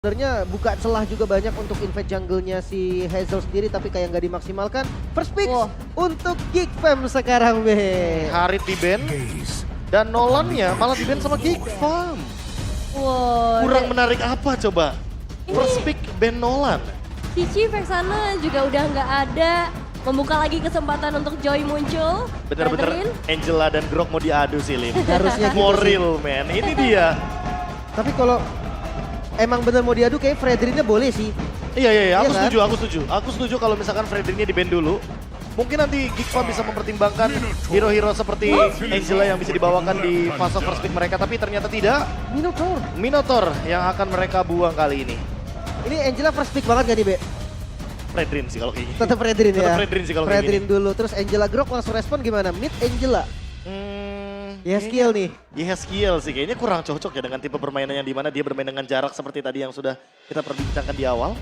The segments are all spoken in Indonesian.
Sebenarnya buka celah juga banyak untuk invade jungle-nya si Hazel sendiri, tapi kayak nggak dimaksimalkan. First pick untuk Geek Fam sekarang, Be. Harit di ban dan Nolan-nya malah di ban sama Geek Fam. Wow, Kurang menarik apa coba? First pick ban Nolan. Cici Vexana juga udah nggak ada. Membuka lagi kesempatan untuk Joy muncul. Bener-bener Angela dan Grok mau diadu sih, Lim. Harusnya gitu More sih. real, man. Ini dia. Tapi kalau emang bener mau diadu kayak Fredrinnya boleh sih. Iya, aku kan? setuju, aku setuju. Aku setuju kalau misalkan Fredrinnya di ban dulu. Mungkin nanti Geek Fam bisa mempertimbangkan hero-hero seperti Angela yang bisa dibawakan di fase first pick mereka. Tapi ternyata tidak. Minotaur yang akan mereka buang kali ini. Ini Angela first pick banget gak nih, Be? Fredrin sih kalau kayak gini. Tetap Fredrin ya? Tetap Fredrin sih kalau kayak Fredrin dulu, terus Angela Grok langsung respon gimana? Mid Angela. Skill nih. Skill sih, kayaknya kurang cocok ya dengan tipe permainan yang dimana dia bermain dengan jarak seperti tadi yang sudah kita perbincangkan di awal.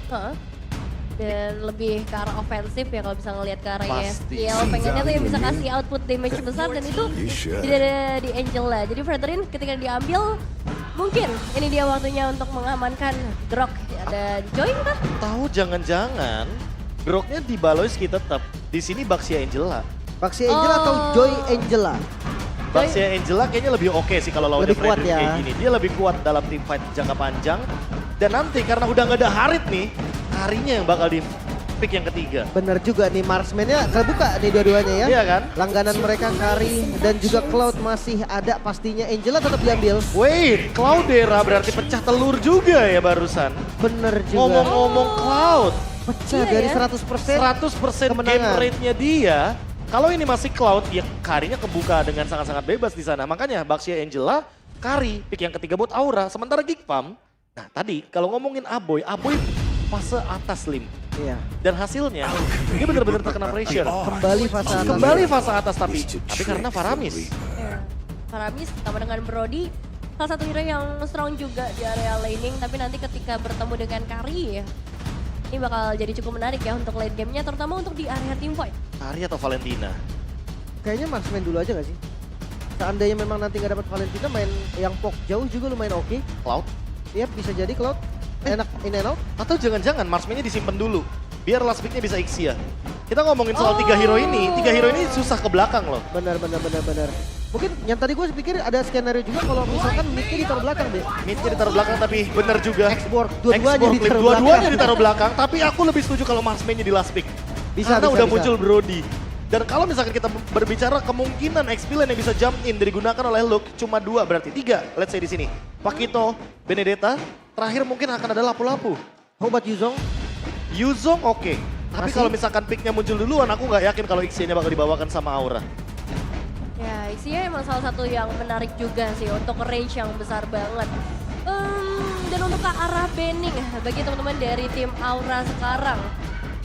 Dan lebih ke arah ofensif ya kalau bisa ngelihat ke arah Pasti. skill. Pengennya tuh yang bisa kasih output damage besar dan itu tidak ada di Angela. Jadi Fredrin ketika diambil mungkin ini dia waktunya untuk mengamankan Grok. Ada Joy kah? Tahu jangan-jangan Groknya di Baloyski tetap. Di sini Baxia Angela. Baxia Angela atau Joy Angela? Baxia Angela kayaknya lebih oke sih kalau lawannya Lebih kuat Fredrin ya. kayak gini. Dia lebih kuat dalam team fight jangka panjang. Dan nanti karena udah nggak ada Harit nih, Harinya yang bakal di pick yang ketiga. Bener juga nih, marksman-nya kebuka nih dua-duanya ya. Iya kan? Langganan mereka Kari dan juga Cloud masih ada pastinya. Angela tetap diambil. Wait, Cloudera berarti pecah telur juga ya barusan. Bener juga. Ngomong-ngomong Cloud, Pecah Iya dari ya. 100%. 100% game kemenangan. rate-nya dia. Kalau ini masih Cloud, ya Karinya kebuka dengan sangat-sangat bebas di sana. Makanya Baxia Angela, Kari, pick yang ketiga buat Aura. Sementara Geek Fam, nah tadi kalau ngomongin Aboy fase atas Lim. Iya. Dan hasilnya, dia benar-benar terkena pressure. Kembali fase atas. Kembali fase atas tapi karena Faramis. Faramis ditambah dengan Brody. Salah satu hero yang strong juga di area laning. Tapi nanti ketika bertemu dengan Kari, ini bakal jadi cukup menarik ya untuk late game-nya. Terutama untuk di area team fight. Kari atau Valentina? Kayaknya marksman dulu aja gak sih? Seandainya memang nanti gak dapat Valentina, main yang pok jauh juga lumayan oke. Cloud? Iya bisa jadi Cloud. Enak in and out. Atau jangan-jangan marksman-nya disimpan dulu. Biar last pick-nya bisa Ixia. Kita ngomongin soal tiga hero ini susah ke belakang loh. Benar. Mungkin yang tadi gue pikir ada skenario juga kalau misalkan midnya ditaruh belakang deh. Midnya ditaruh belakang tapi bener juga. Export dua-duanya Export, ditaruh dua-duanya belakang. ditaruh belakang. Tapi aku lebih setuju kalau marksman-nya di last pick. Karena udah muncul Brody. Dan kalau misalkan kita berbicara kemungkinan XP lane yang bisa jump in digunakan oleh Luke cuma 2 berarti 3 let's say di sini. Pakito, Benedetta, terakhir mungkin akan ada lapu-lapu. How about Yuzong? Yuzong oke. Tapi Masih? kalau misalkan picknya muncul duluan aku nggak yakin kalau Ixia-nya bakal dibawakan sama Aura. Ya, Ixia emang salah satu yang menarik juga sih untuk range yang besar banget. Dan untuk ke arah banning bagi teman-teman dari tim Aura sekarang.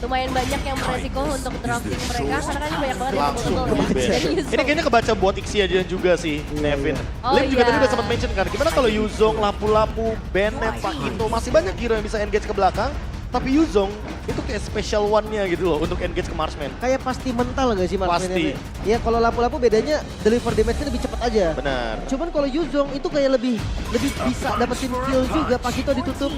Lumayan banyak yang beresiko untuk drafting mereka karena kan ini banyak banget yang Langsung betul di ban. Ini kayaknya kebaca buat Ixia juga sih, Nevin. Oh, Lim juga iya. tadi udah sempat mention kan, gimana kalau Yuzong, Lapu-Lapu, Bennett, Pakito, masih banyak hero yang bisa engage ke belakang. Tapi Yuzong itu kayak special one-nya gitu loh untuk engage ke marksman. Kayak pasti mental gak sih marksman? Pasti. Ya kalau lapu-lapu bedanya deliver damage-nya lebih cepat aja. Benar. Cuman kalau Yuzong itu kayak lebih bisa dapetin kill juga. Pakito ditutup.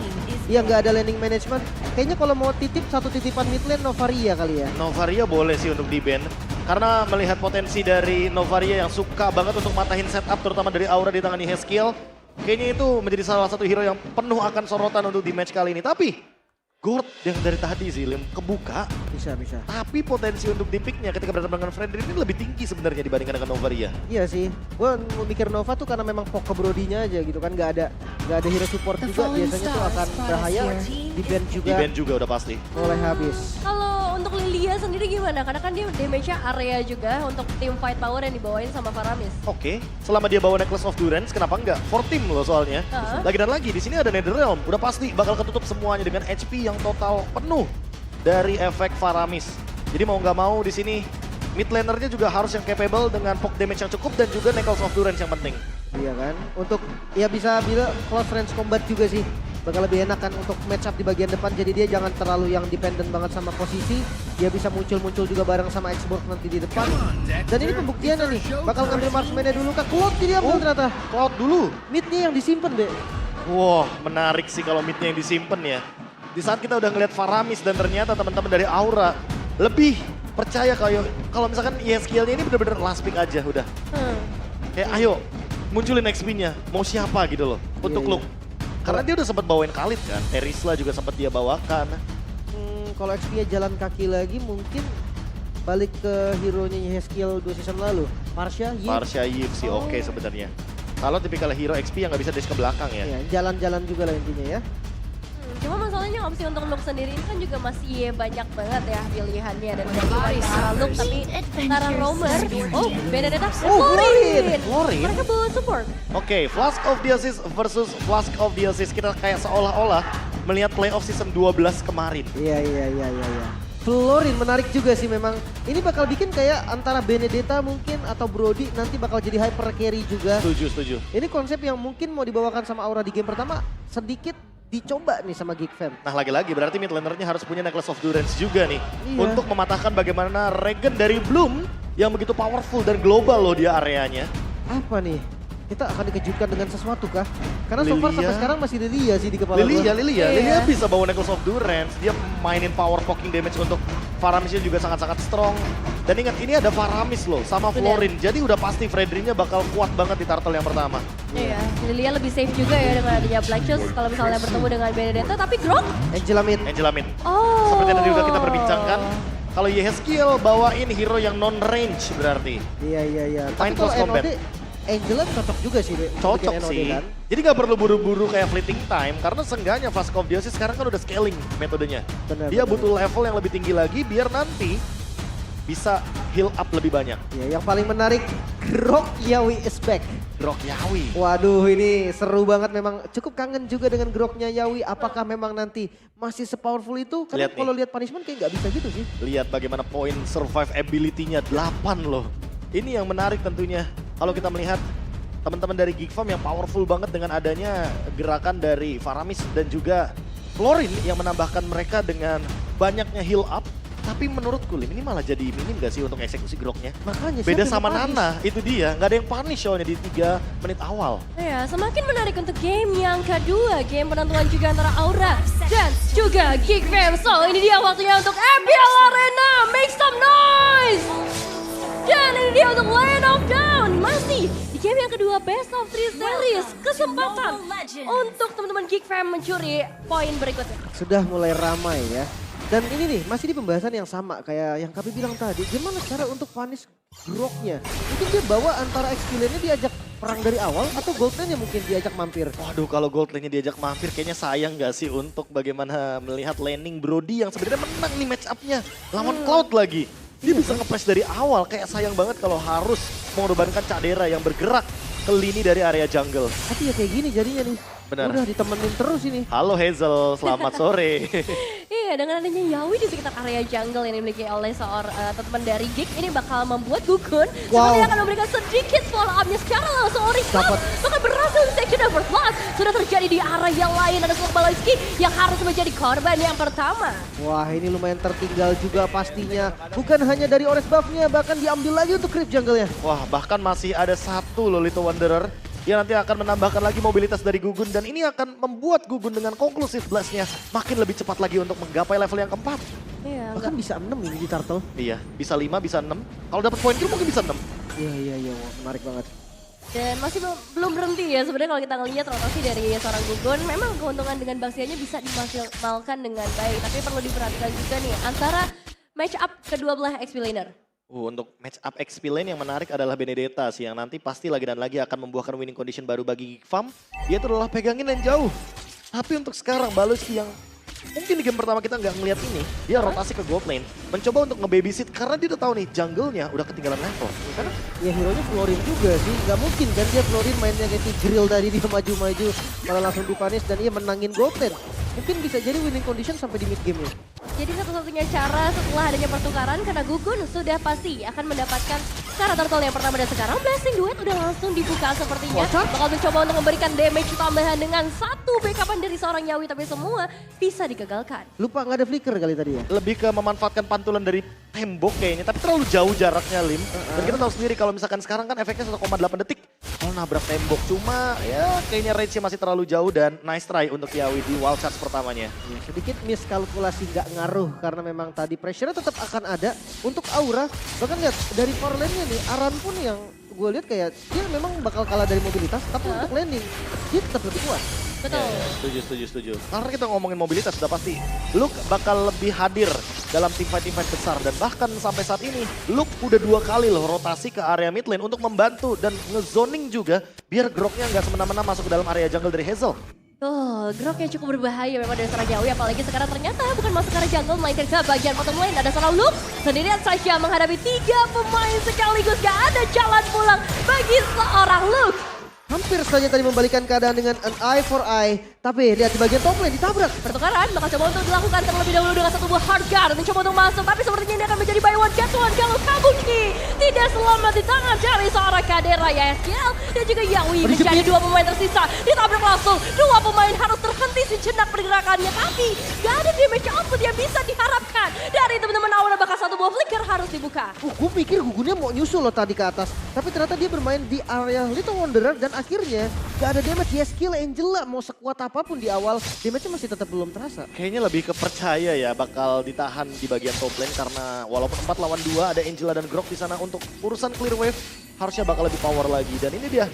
Ya nggak ada landing management. Kayaknya kalau mau titip satu titipan mid lane Novaria kali ya. Novaria boleh sih untuk di-ban. Karena melihat potensi dari Novaria yang suka banget untuk matahin setup terutama dari Aura di tangan Haskill. Kayaknya itu menjadi salah satu hero yang penuh akan sorotan untuk di match kali ini. Tapi Gord yang dari tadi sih Lim kebuka. Bisa. Tapi potensi untuk di picknya ketika berhadapan dengan Fredrin ini lebih tinggi sebenarnya dibandingkan dengan Novaria. Iya sih. Gue mikir Nova tuh karena memang pok ke Brody-nya aja gitu kan. Nggak ada hero support juga. Biasanya tuh akan bahaya. Di ban juga. Di ban juga udah pasti. Mulai habis. Kalau untuk Lilia sendiri gimana? Karena kan dia damage-nya area juga untuk tim fight power yang dibawain sama Faramis. Oke, selama dia bawa Necklace of Durance, kenapa enggak? For team loh soalnya. Lagi dan lagi, di sini ada Netherrealm. Udah pasti bakal ketutup semuanya dengan HP yang total penuh dari efek Faramis. Jadi mau nggak mau di sini mid lanernya juga harus yang capable dengan poke damage yang cukup dan juga Necklace of Durance yang penting. Iya kan. Untuk ya bisa bilang close range combat juga sih. Bakal lebih enak kan untuk match up di bagian depan. Jadi dia jangan terlalu yang dependent banget sama posisi. Dia bisa muncul-muncul juga bareng sama Xborg nanti di depan. Dan ini pembuktiannya nih. Bakal ngambil marksman-nya dulu kah? Cloud diambil ternyata. Cloud dulu. Mid-nya yang disimpan deh. Wah, menarik sih kalau midnya yang disimpan ya. Di saat kita udah ngeliat Faramis dan ternyata teman-teman dari Aura lebih percaya kalau misalkan ESKL-nya ini bener-bener last pick aja udah. Kayak ayo munculin XP-nya, mau siapa gitu loh untuk Iya, Luke. Karena dia udah sempat bawain Khalid kan, Terisla juga sempat dia bawakan. Kalau XP-nya jalan kaki lagi mungkin balik ke hero-nya Haskill 2 season lalu. Marsha, Yi. Marsha Yves sih oke sebenarnya. Kalau tipikal hero XP yang nggak bisa dash ke belakang ya. Ya, jalan-jalan juga lah intinya ya. Cuma masalahnya opsi untuk Luke sendiri ini kan juga masih banyak banget ya pilihannya. Dan gak cuma Tara Luke tapi Tara Roamer. Oh, Benedetta. Florin. Mereka bawa support. Oke, Flask of Dionysus versus Flask of Dionysus. Kita kayak seolah-olah melihat playoff season 12 kemarin. Iya. Florin menarik juga sih memang. Ini bakal bikin kayak antara Benedetta mungkin atau Brody nanti bakal jadi hyper carry juga. Setuju. Ini konsep yang mungkin mau dibawakan sama Aura di game pertama sedikit dicoba nih sama Geek Fam. Nah lagi-lagi berarti mid lanernya harus punya Necklace of Durance juga nih. Iya. Untuk mematahkan bagaimana Regen dari Bloom yang begitu powerful dan global loh dia areanya. Apa nih? Kita akan dikejutkan dengan sesuatu kah? Karena so far Lilia. sampai sekarang masih Lilia sih di kepala Lilia Iya. bisa bawa Necklace of Durance. Dia mainin power poking damage untuk Faramisnya juga sangat-sangat strong. Dan ingat ini ada Faramis loh sama Bener. Florin. Jadi udah pasti Frederinya bakal kuat banget di turtle yang pertama. Iya, Lilia lebih safe juga ya dengan adanya Black Shoes kalau misalnya bertemu dengan Benedetta. Tapi Grok, Angela Mid. Angela Min. oh. Seperti yang tadi udah kita perbincangkan. Kalau Yeskiel bawain hero yang non-range berarti. Iya. Main Tapi kalau close combat. NOD, Angela cocok juga sih. Be, untuk Cocok bikin NOD sih. kan. Jadi gak perlu buru-buru kayak fleeting time. Karena seenggaknya Flask of Dionysus sekarang kan udah scaling metodenya. Benar, Dia benar. butuh level yang lebih tinggi lagi biar nanti bisa heal up lebih banyak. Ya, yang paling menarik, Grok Yawi is back. Grok Yawi. Waduh, ini seru banget memang. Cukup kangen juga dengan Groknya Yawi. Apakah memang nanti masih sepowerful itu? Karena Lihat nih. kalau lihat punishment kayak nggak bisa gitu sih. Lihat bagaimana poin survive ability-nya 8 loh. Ini yang menarik tentunya. Kalau kita melihat teman-teman dari Geek Farm yang powerful banget dengan adanya gerakan dari Faramis dan juga Florin yang menambahkan mereka dengan banyaknya heal up. Tapi menurutku Lim, ini malah jadi minim gak sih untuk eksekusi Groknya? Makanya Beda siapa yang sama mau punish? Nana, itu dia. Nggak ada yang punish soalnya di 3 menit awal. Ya, semakin menarik untuk game yang kedua. Game penentuan juga antara Aura dan juga Geek Fam. So, ini dia waktunya untuk MPL Arena. Make some noise! Dan ini dia untuk Land of Dawn. Masih di game yang kedua Best of 3 Series. Kesempatan untuk teman-teman Geek Fam mencuri poin berikutnya. Sudah mulai ramai ya. Dan ini nih, masih di pembahasan yang sama kayak yang kami bilang tadi. Gimana cara untuk punish Groknya? Mungkin dia bawa antara XP-nya diajak perang dari awal atau gold lane-nya mungkin diajak mampir. Waduh, kalau gold lane-nya diajak mampir kayaknya sayang gak sih untuk bagaimana melihat laning Brody yang sebenarnya menang nih match up-nya. Lawan Cloud lagi. Dia bisa nge-flash dari awal, kayak sayang banget kalau harus mengorbankan Cadera yang bergerak ke lini dari area jungle. Tapi ya kayak gini jadinya nih. Benar. Udah ditemenin terus ini. Halo Hazel, selamat sore. Iya, dengan adanya Yawi di sekitar area jungle yang dimiliki oleh seorang teman dari Geek, ini bakal membuat Gugun sepertinya akan memberikan sedikit follow up-nya secara langsung oleh Dapat. bahkan berhasil di section number plus. Sudah terjadi di arah yang lain, ada Slok Baloski yang harus menjadi korban yang pertama. Wah, ini lumayan tertinggal juga pastinya. Bukan hanya dari Ores buff-nya, bahkan diambil lagi untuk creep jungle-nya. Wah, bahkan masih ada satu loh Little Wanderer yang nanti akan menambahkan lagi mobilitas dari Gugun dan ini akan membuat Gugun dengan konklusif blast-nya makin lebih cepat lagi untuk menggapai level yang keempat. Iya, Bahkan bisa 6 ini di turtle. Iya, bisa 5, bisa 6. Kalau dapat poin kill mungkin bisa 6. Iya, wah, menarik banget. dan masih belum berhenti ya sebenarnya kalau kita ngelihat rotasi dari seorang Gugun. Memang keuntungan dengan Bastianya bisa dimaksimalkan dengan baik, tapi perlu diperhatikan juga nih antara match up kedua belah XP laner. Untuk match up XP lane yang menarik adalah Benedetta sih yang nanti pasti lagi dan lagi akan membuahkan winning condition baru bagi Geek Farm. Dia itu adalah pegangin yang jauh. Tapi untuk sekarang Baloski yang mungkin di game pertama kita nggak ngeliat ini, dia rotasi ke gold lane. Mencoba untuk nge-babysit karena dia udah tahu nih jungle-nya udah ketinggalan level. Karena ya hero-nya Florin juga sih. Nggak mungkin kan dia Florin mainnya kayak grill tadi dia maju-maju malah langsung dipunish dan ia menangin gold lane. Mungkin bisa jadi winning condition sampai di mid game-nya. Jadi satu-satunya cara setelah adanya pertukaran karena Gugun sudah pasti akan mendapatkan cara turtle yang pertama dan sekarang Blessing Duet udah langsung dibuka sepertinya. Kocak. Bakal mencoba untuk memberikan damage tambahan dengan satu backupan dari seorang Yawi tapi semua bisa digagalkan. Lupa nggak ada flicker kali tadi ya. Lebih ke memanfaatkan pantulan dari tembok kayaknya, tapi terlalu jauh jaraknya Lim. Dan kita tahu sendiri kalau misalkan sekarang kan efeknya 1,8 detik. bakal nabrak tembok. Cuma ya kayaknya range-nya masih terlalu jauh dan nice try untuk Yawi di wild charge pertamanya. Ya, sedikit miskalkulasi nggak ngaruh karena memang tadi pressure-nya tetap akan ada untuk Aura. Bahkan lihat dari power lane-nya nih, Aran pun yang gue lihat kayak dia memang bakal kalah dari mobilitas, tapi untuk landing dia tetap lebih kuat. Betul. Setuju. Karena kita ngomongin mobilitas sudah pasti Luke bakal lebih hadir dalam team fight besar. Dan bahkan sampai saat ini Luke udah 2 kali loh rotasi ke area mid lane untuk membantu dan ngezoning juga biar Groknya nggak semena-mena masuk ke dalam area jungle dari Hazel. Oh, Grok yang cukup berbahaya memang dari seorang Yawi, apalagi sekarang ternyata bukan masuk ke arah jungle, melainkan ke bagian bottom lane. Ada seorang Luke sendirian saja menghadapi 3 pemain sekaligus, gak ada jalan pulang bagi seorang Luke. Hampir saja tadi membalikan keadaan dengan an eye for eye. Tapi lihat di bagian top lane ditabrak. Pertukaran bakal coba untuk dilakukan terlebih dahulu dengan satu buah hard guard. Mencoba untuk masuk, tapi sepertinya ini akan menjadi buy one get one kalau Kabuki tidak selamat di tangan dari seorang Kadera YSKL. Dan juga Yawi menjadi 2 pemain tersisa. Ditabrak langsung, 2 pemain harus terhenti sejenak pergerakannya. Tapi gak ada damage output yang bisa diharapkan dari teman-teman Aura. Bakal satu buah flicker harus dibuka. Gue pikir Gugunnya mau nyusul loh tadi ke atas. Tapi ternyata dia bermain di area Little Wanderer dan akhirnya gak ada damage. Ya skill Angela mau sekuat apapun di awal, damage-nya masih tetap belum terasa. Kayaknya lebih kepercaya ya bakal ditahan di bagian top lane karena walaupun 4 lawan 2 ada Angela dan Grok di sana untuk urusan clear wave harusnya bakal lebih power lagi. Dan ini dia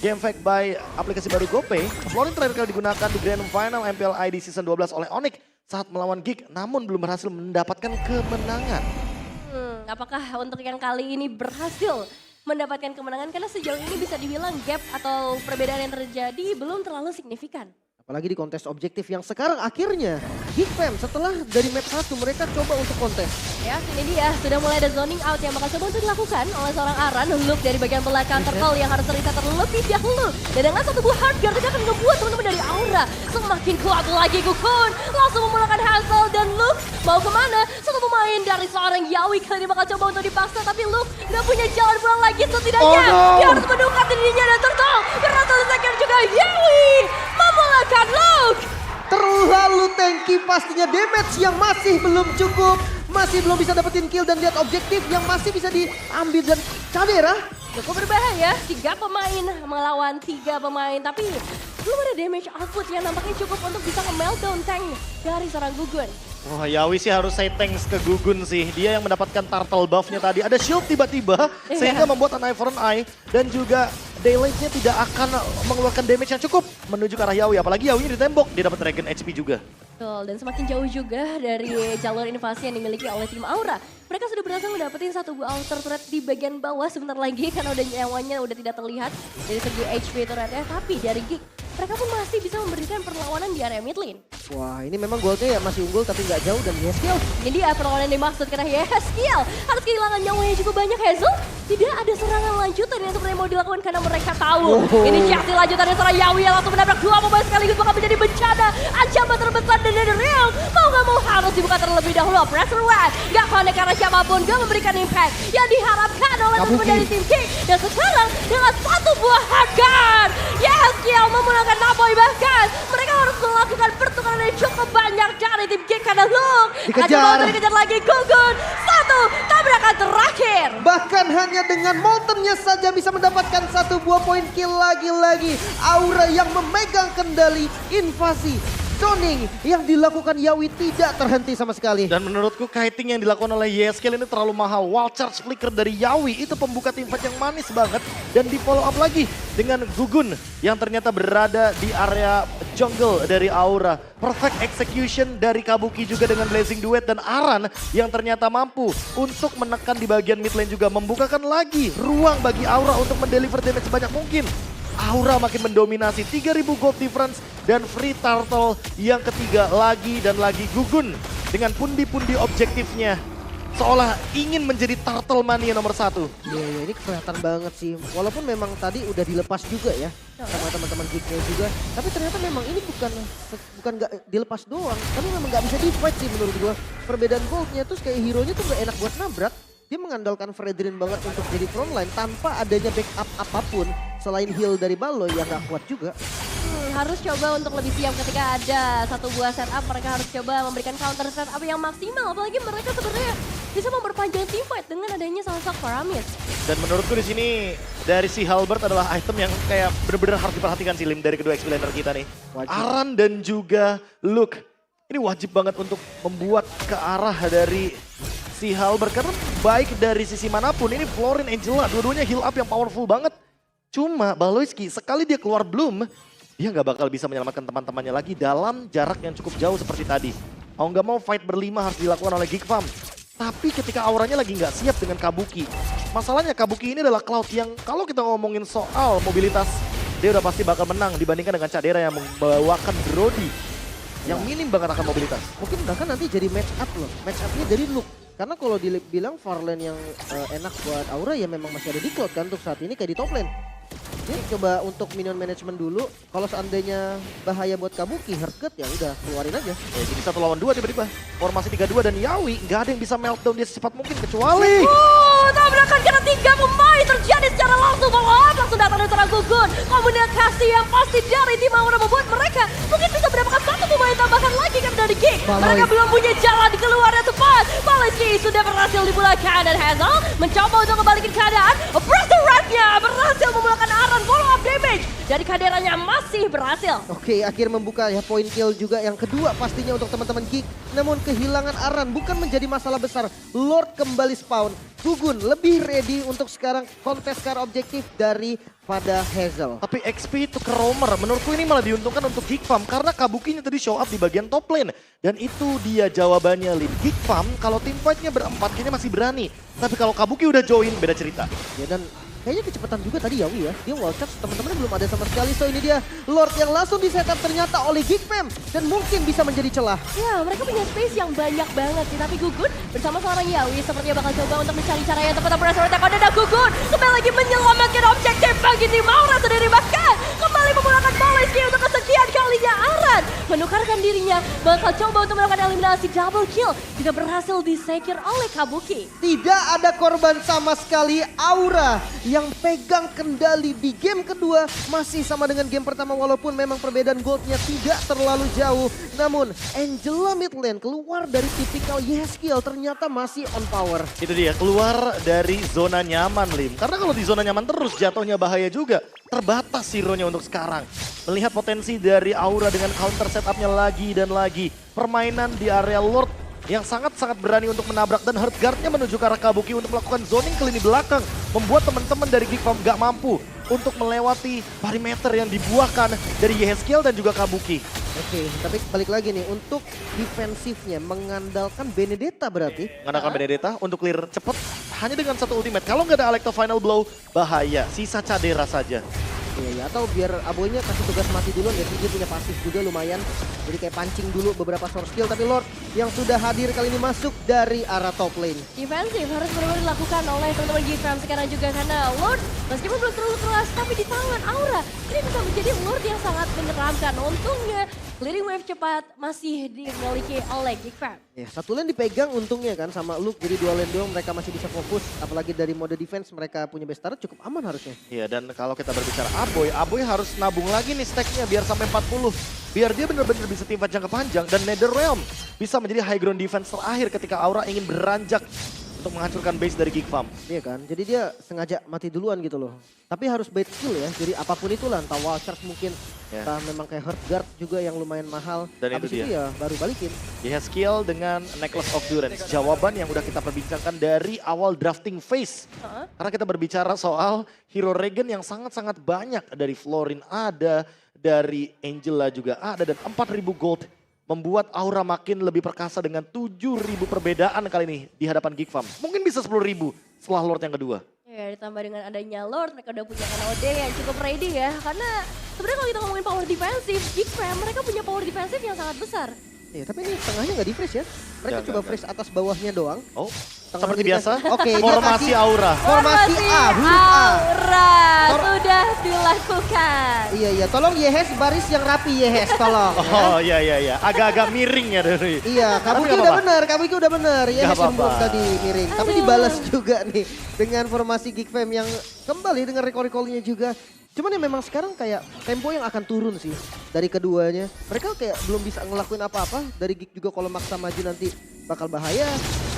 game fact by aplikasi baru GoPay. Florin terakhir kali digunakan di Grand Final MPLI di season 12 oleh Onyx saat melawan Geek namun belum berhasil mendapatkan kemenangan. Apakah untuk yang kali ini berhasil mendapatkan kemenangan? Karena sejauh ini bisa dibilang gap atau perbedaan yang terjadi belum terlalu signifikan. Apalagi di kontes objektif yang sekarang akhirnya Geek Fam setelah dari map 1 mereka coba untuk kontes. Ya, ini dia sudah mulai ada zoning out yang bakal coba untuk dilakukan oleh seorang Aran. Luke dari bagian belakang turtle yang harus terlihat terlebih dahulu. Dan dengan satu buah hard guard akan ngebuat teman-teman dari Aura semakin kuat lagi. Gukun langsung memulakan Hazel dan Luke mau kemana? Satu pemain dari seorang Yawi kali ini bakal coba untuk dipaksa, tapi Luke gak punya jalan pulang lagi setidaknya. Dia harus menungkat dirinya dan turtle. Karena satu second juga Yawi memulakan Luke. Terlalu tanky pastinya, damage yang masih belum cukup. Masih belum bisa dapetin kill dan lihat objektif yang masih bisa diambil dan Kadera. Cukup berbahaya, 3 pemain melawan 3 pemain, tapi belum ada damage output yang nampaknya cukup untuk bisa nge-meltdown tank dari seorang Gugun. Wah, Yawi sih harus say thanks ke Gugun sih. Dia yang mendapatkan turtle buff-nya tadi. Ada shield tiba-tiba sehingga membuat an eye for an eye. Dan juga Daylight-nya tidak akan mengeluarkan damage yang cukup menuju ke arah Yawi. Apalagi Yawi ditembok, dia dapat Dragon HP juga. Betul, dan semakin jauh juga dari jalur invasi yang dimiliki oleh tim Aura. Mereka sudah berhasil mendapatkan satu buah outer turret di bagian bawah sebentar lagi karena udah nyawanya udah tidak terlihat dari segi HP turretnya. Tapi dari Geek, mereka pun masih bisa memberikan perlawanan di area mid lane. Wah, ini memang goldnya ya masih unggul tapi nggak jauh dan Yeskiel. Ini dia perlawanan yang dimaksud karena Yeskiel harus kehilangan nyawanya cukup banyak. Hazel tidak ada serangan lanjutan yang sebenarnya mau dilakukan karena mereka tahu inisiasi lanjutan dari seorang Yawi yang langsung menabrak 2 pemain sekaligus bakal menjadi bencana. Ancaman terbesar dari Netherrealm mau gak mau harus dibuka terlebih dahulu. Pressure Red gak connect karena siapapun gak memberikan impact yang diharapkan oleh teman dari tim Geek. Dan sekarang dengan satu buah hard guard, Yeskiel memulangkan Naboy, bahkan mereka harus melakukan pertukaran yang cukup banyak dari tim Geek karena Luke dikejar lagi. Gugun satu tabrakan terakhir. Bahkan hanya dengan Moltennya saja bisa mendapatkan satu buah poin kill lagi-lagi. Aura yang memegang kendali invasi. Zoning yang dilakukan Yawi tidak terhenti sama sekali. Dan menurutku kiting yang dilakukan oleh Yeskiel ini terlalu mahal. Wild charge flicker dari Yawi itu pembuka tim fight yang manis banget. Dan di follow up lagi dengan Gugun yang ternyata berada di area jungle dari Aura. Perfect execution dari Kabuki juga dengan Blazing Duet dan Aran yang ternyata mampu untuk menekan di bagian mid lane juga. Membukakan lagi ruang bagi Aura untuk mendeliver damage sebanyak mungkin. Aura makin mendominasi, 3000 gold difference dan free turtle yang ketiga lagi dan lagi Gugun dengan pundi-pundi objektifnya. Seolah ingin menjadi turtle mania nomor 1. Iya, ini kelihatan banget sih. Walaupun memang tadi udah dilepas juga ya sama teman-teman Geeknya juga. Tapi ternyata memang ini bukan nggak dilepas doang. Tapi memang nggak bisa di-fight sih menurut gua. Perbedaan goldnya tuh kayak hero-nya tuh nggak enak buat nabrak. Dia mengandalkan Fredrin banget untuk jadi frontline tanpa adanya backup apapun selain heal dari Baloy yang gak kuat juga. harus coba untuk lebih siap ketika ada satu buah setup. Mereka harus coba memberikan counter setup yang maksimal. Apalagi mereka sebenarnya bisa memperpanjang team fight dengan adanya sosok Faramis. Dan menurutku di sini dari si Halberd adalah item yang kayak bener-bener harus diperhatikan sih Lim dari kedua XP laner kita nih. Wajib. Aran dan juga Luke. Ini wajib banget untuk membuat ke arah dari si Halberd. Karena baik dari sisi manapun ini Florin, Angela, dua-duanya heal up yang powerful banget. Cuma Baloyski sekali dia keluar Bloom, dia nggak bakal bisa menyelamatkan teman-temannya lagi dalam jarak yang cukup jauh seperti tadi. Mau nggak mau fight berlima harus dilakukan oleh Geekfam. Tapi ketika auranya lagi nggak siap dengan Kabuki. Masalahnya Kabuki ini adalah Cloud yang kalau kita ngomongin soal mobilitas, dia udah pasti bakal menang dibandingkan dengan Cadera yang membawakan Brody. Yang minim banget akan mobilitas. Mungkin bahkan nanti jadi match up loh. Match up-nya dari Luke. Karena kalau dibilang far lane yang enak buat Aura ya memang masih ada di Cloud kan untuk saat ini kayak di top lane. Jadi coba untuk minion management dulu. Kalau seandainya bahaya buat Kabuki, Herket ya udah keluarin aja. Jadi 1 lawan 2 tiba-tiba. Formasi 3-2 dan Yawi nggak ada yang bisa meltdown dia secepat mungkin kecuali. Tabrakan karena 3 pemain terjadi secara langsung. Langsung datang dari seorang Gugun. Komunikasi yang pasti dari tim Aura membuat mereka mungkin bisa mendapatkan satu pemain tambahan lagi kan dari Geek. Mereka belum punya jalan di keluar yang tepat. Baloyski sudah berhasil dipulangkan dan Hazel mencoba untuk kembalikan keadaan. Presto Red-nya berhasil memulakan Aran follow up damage. Dari kaderannya masih berhasil. Oke, akhir membuka ya point kill juga yang kedua pastinya untuk teman-teman Geek. Namun kehilangan Aran bukan menjadi masalah besar. Lord kembali spawn. Gugun lebih ready untuk sekarang kontes car objektif daripada Hazel. Tapi XP itu ke Roamer, menurutku ini malah diuntungkan untuk Geekfam karena Kabukinya tadi show up di bagian top lane. Dan itu dia jawabannya Lin. Geekfam kalau team fight-nya berempat kayaknya masih berani. Tapi kalau Kabuki udah join beda cerita. Ya dan kayaknya kecepatan juga tadi Yawi ya. Dia wall charge teman-temannya belum ada sama sekali. So ini dia Lord yang langsung di setup ternyata oleh Geekfam. Dan mungkin bisa menjadi celah. Ya, mereka punya space yang banyak banget sih. Tapi Gugun bersama seorang Yawi sepertinya bakal coba untuk mencari cara yang tepat. Pressure attack on Gugun kembali lagi menyelamatkan objektif bagi tim Aura sendiri. Bahkan kembali memulangkan Baloyski untuk kesekian kalinya. Aran menukarkan dirinya bakal coba untuk melakukan eliminasi double kill. Tidak berhasil disecure oleh Kabuki. Tidak ada korban sama sekali. Aura yang pegang kendali di game kedua masih sama dengan game pertama walaupun memang perbedaan goldnya tidak terlalu jauh. Namun Angela mid lane keluar dari tipikal Yeskiel ternyata masih on power. Itu dia, keluar dari zona nyaman Lim. Karena kalau di zona nyaman terus jatuhnya bahaya juga. Terbatas hero-nya untuk sekarang. Melihat potensi dari Aura dengan counter setupnya lagi dan lagi. Permainan di area Lord yang sangat-sangat berani untuk menabrak dan Heartguard-nya menuju ke arah Kabuki untuk melakukan zoning ke lini belakang. Membuat teman-teman dari Geekfam gak mampu untuk melewati perimeter yang dibuahkan dari Yeskiel dan juga Kabuki. Oke, tapi balik lagi nih untuk defensifnya mengandalkan Benedetta berarti. Mengandalkan Benedetta untuk clear cepet hanya dengan satu ultimate. Kalau nggak ada Alecto Final Blow bahaya, sisa Cadera saja. Iya, atau biar Aboynya kasih tugas mati dulu ya, dia punya pasif juga lumayan. Jadi kayak pancing dulu beberapa source skill, tapi Lord yang sudah hadir kali ini masuk dari arah top lane. Defensif harus benar-benar dilakukan oleh teman-teman Geekfam sekarang juga karena Lord meskipun belum terlalu keras tapi di tangan Aura ini bisa menjadi Lord yang sangat menyeramkan. Untungnya clearing wave cepat masih dimiliki oleh Geekfam. Ya, satu lane dipegang untungnya kan sama Luke, jadi dua lane doang mereka masih bisa fokus. Apalagi dari mode defense mereka punya best turret cukup aman harusnya. Iya, dan kalau kita berbicara Aboy harus nabung lagi nih stacknya biar sampai 40. Biar dia benar-benar bisa team fight jangka panjang dan Netherrealm bisa menjadi high ground defense terakhir ketika Aura ingin beranjak untuk menghancurkan base dari Geekfam. Iya kan, jadi dia sengaja mati duluan gitu loh. Tapi harus bait skill ya, jadi apapun itulah, entah wall charge mungkin, entah memang kayak Heartguard juga yang lumayan mahal. Dan habis itu itu ya baru balikin. Yeskiel dengan Necklace of Durance. Jawaban yang udah kita perbincangkan dari awal drafting phase. Karena kita berbicara soal hero regen yang sangat-sangat banyak. Dari Florin ada, dari Angela juga ada, dan 4.000 gold. Membuat Aura makin lebih perkasa dengan 7.000 perbedaan kali ini di hadapan Geekfam. Mungkin bisa 10.000 setelah Lord yang kedua. Ya ditambah dengan adanya Lord mereka udah punya NOD yang cukup ready ya. Karena sebenarnya kalau kita ngomongin power defensif, Geekfam mereka punya power defensif yang sangat besar. Iya, tapi ini tengahnya nggak di freeze ya. Mereka coba freeze atas bawahnya doang. Oh, Tengah seperti dikasih- biasa, Oke, dia formasi kasih- Aura. Formasi A, huruf A. Aura sudah dilakukan. Iya, tolong Yehes baris yang rapi Yehes, tolong. Oh iya, agak-agak miring ya dari. Iya, Tapi Kabuki nggak udah apa-apa. bener, Kabuki udah bener. Yehes yang apa-apa. belum tadi miring. Tapi Aduh. dibalas juga nih dengan formasi Geekfam yang kembali dengan recall-recallnya juga. Cuman ya memang sekarang kayak tempo yang akan turun sih dari keduanya. Mereka kayak belum bisa ngelakuin apa-apa. Dari Geek juga kalau maksa maju nanti bakal bahaya.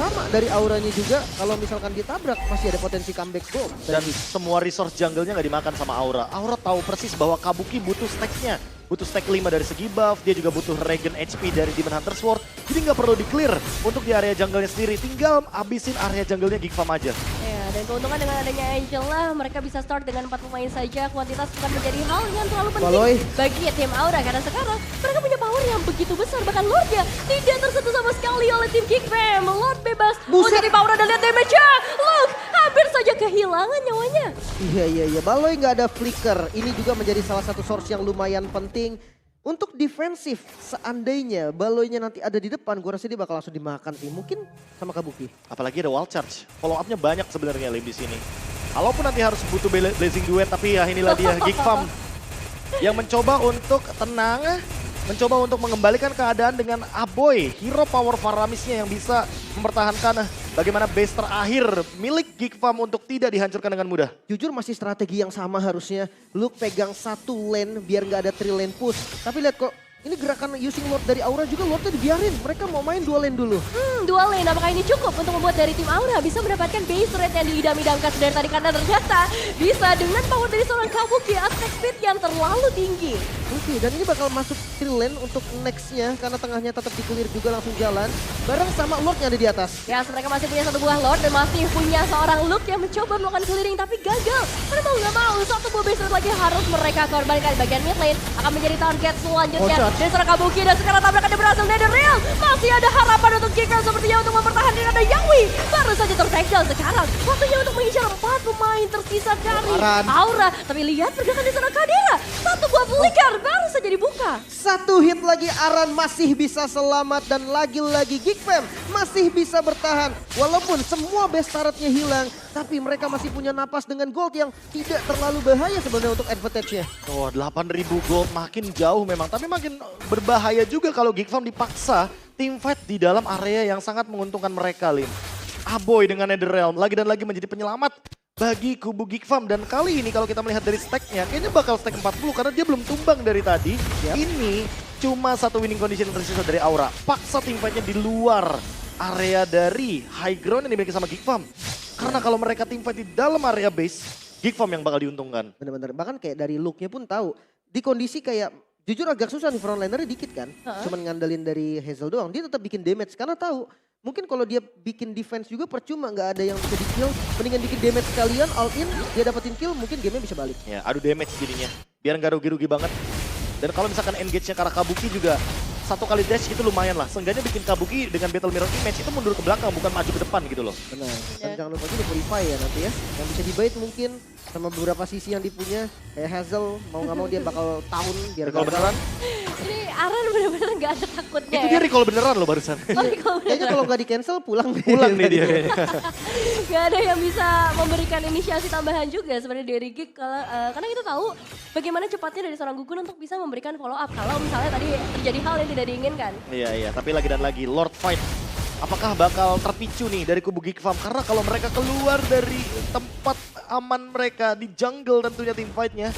Sama dari auranya juga kalau misalkan ditabrak masih ada potensi comeback goal. Dan semua resource jungle-nya nggak dimakan sama Aura. Aura tahu persis bahwa Kabuki butuh stack-nya. Butuh stack 5 dari segi buff, dia juga butuh regen HP dari Demon Hunter Sword. Jadi nggak perlu di-clear untuk di area jungle-nya sendiri. Tinggal abisin area jungle-nya Geek Farm aja. Ya, dan keuntungan dengan adanya Angela, mereka bisa start dengan 4 pemain saja. Kuantitas bukan menjadi hal yang terlalu penting Baloy. bagi tim Aura. Karena sekarang mereka punya power yang begitu besar. Bahkan Lordnya tidak tersentuh sama sekali oleh tim Geek Fam. Lord bebas untuk tim Aura dan lihat damage-nya. Look, hampir saja kehilangan nyawanya. Iya. Baloy nggak ada flicker. Ini juga menjadi salah satu source yang lumayan penting. Untuk defensif, seandainya Baloynya nanti ada di depan, gue rasa dia bakal langsung dimakan sih. Mungkin sama Kabuki. Apalagi ada wall charge. Follow up-nya banyak sebenarnya Lim di sini. Kalaupun nanti harus butuh blazing duet, tapi ya inilah dia Geek Farm yang mencoba untuk tenang, mencoba untuk mengembalikan keadaan dengan Aboy, hero power Faramisnya yang bisa mempertahankan bagaimana base terakhir milik Geek Farm untuk tidak dihancurkan dengan mudah. Jujur masih strategi yang sama harusnya. Luke pegang satu lane biar nggak ada 3 lane push. Tapi lihat kok, ini gerakan using Lord dari Aura juga Lordnya dibiarin. Mereka mau main 2 lane dulu. 2 lane, apakah ini cukup untuk membuat dari tim Aura bisa mendapatkan base rate yang diidam-idamkan dari tadi? Karena ternyata bisa dengan power dari seorang Kabuki, aspek speed yang terlalu tinggi. Oke, dan ini bakal masuk 3 lane untuk nextnya karena tengahnya tetap dikulir juga langsung jalan. Bareng sama Lord yang ada di atas. Ya, mereka masih punya satu buah Lord dan masih punya seorang Luke yang mencoba melakukan clearing tapi gagal. Karena mau nggak mau, satu buah base rate lagi harus mereka korbankan. Bagian mid lane akan menjadi target selanjutnya. Dan seorang Kabuki dan sekarang tabrakannya berhasil Netherrealm. Masih ada harapan untuk Geekers sepertinya untuk mempertahankan ada Yawi. Baru saja tertackle sekarang. Waktunya untuk mengincar 4 pemain tersisa dari Aura. Tapi lihat pergerakan di sana Kadera. Satu buah flicker baru saja dibuka. Satu hit lagi Aran masih bisa selamat dan lagi-lagi Geek Fam masih bisa bertahan. Walaupun semua best turretnya hilang, tapi mereka masih punya napas dengan gold yang tidak terlalu bahaya sebenarnya untuk advantage-nya. Oh, 8.000 gold makin jauh memang, tapi makin berbahaya juga kalau Geek Farm dipaksa team fight di dalam area yang sangat menguntungkan mereka, Lim. Aboy dengan Netherrealm lagi dan lagi menjadi penyelamat bagi kubu Geek Farm. Dan kali ini kalau kita melihat dari stack-nya, kayaknya bakal stack 40 karena dia belum tumbang dari tadi. Ini cuma satu winning condition yang tersisa dari Aura. Paksa team fight-nya di luar area dari high ground yang dimiliki sama Geek Farm. Karena kalau mereka team fight di dalam area base, Geek Farm yang bakal diuntungkan. Bener-bener, bahkan kayak dari look-nya pun tahu. Di kondisi kayak, jujur agak susah nih frontlinernya dikit kan. Cuman ngandelin dari Hazel doang, dia tetap bikin damage karena tahu. Mungkin kalau dia bikin defense juga percuma, nggak ada yang bisa di-kill. Mendingan bikin damage sekalian, all in, dia dapetin kill, mungkin gamenya bisa balik. Ya, adu damage jadinya. Biar nggak rugi-rugi banget. Dan kalau misalkan engage-nya ke arah Kabuki juga, satu kali dash itu lumayan lah. Seenggaknya bikin Kabuki dengan Battle Mirror Image itu mundur ke belakang, bukan maju ke depan gitu loh. Benar, dan jangan lupa juga Purify ya nanti ya. Yang bisa dibait mungkin sama beberapa sisi yang dipunya. Kayak Hazel, mau nggak mau dia bakal tahun biar Kalau beneran, Ini Aran benar-benar nggak ada takutnya itu ya. dia recall beneran loh barusan. Kayaknya kalau nggak di cancel pulang deh. Pulang nih dia kayaknya. Gak ada yang bisa memberikan inisiasi tambahan juga sebenarnya dari Geek karena kita tahu bagaimana cepatnya dari seorang Gugun untuk bisa memberikan follow up kalau misalnya tadi terjadi hal yang tidak diinginkan. Iya, tapi lagi dan lagi Lord Fight. Apakah bakal terpicu nih dari kubu Geek Farm? Karena kalau mereka keluar dari tempat aman mereka di jungle tentunya tim fight-nya,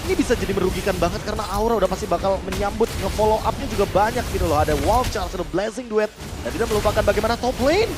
ini bisa jadi merugikan banget karena Aura udah pasti bakal menyambut, nge-follow up-nya juga banyak gitu loh. Ada Wall Charge, ada Blazing Duet, dan tidak melupakan bagaimana top lane.